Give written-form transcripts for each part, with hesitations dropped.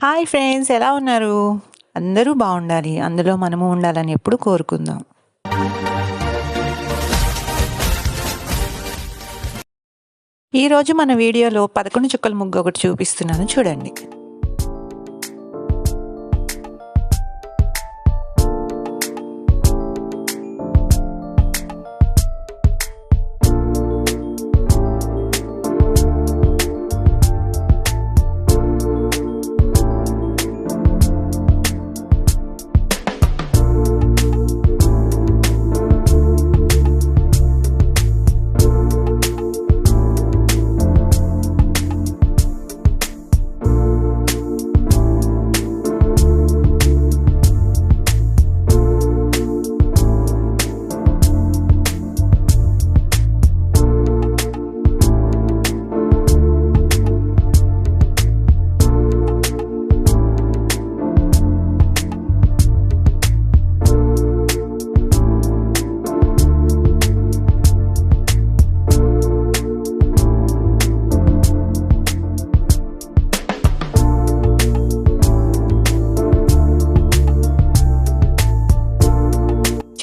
Hi friends, ఎలా ఉన్నారు? అందరూ బాగుండాలి, అందులో మనము ఉండాలని ఎప్పుడు కోరుకుందాం. ఈరోజు మన వీడియోలో 11 చుక్కల ముగ్గు ఒకటి చూపిస్తున్నాను, చూడండి.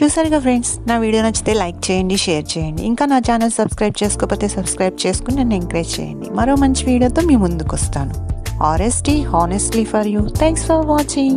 చూసారుగా ఫ్రెండ్స్, నా వీడియో నచ్చితే లైక్ చేయండి, షేర్ చేయండి. ఇంకా నా ఛానల్ సబ్స్క్రైబ్ చేసుకోకపోతే సబ్స్క్రైబ్ చేసుకుని నన్ను ఎంకరేజ్ చేయండి. మరో మంచి వీడియోతో మీ ముందుకు వస్తాను. RST, honestly for you. Thanks for watching.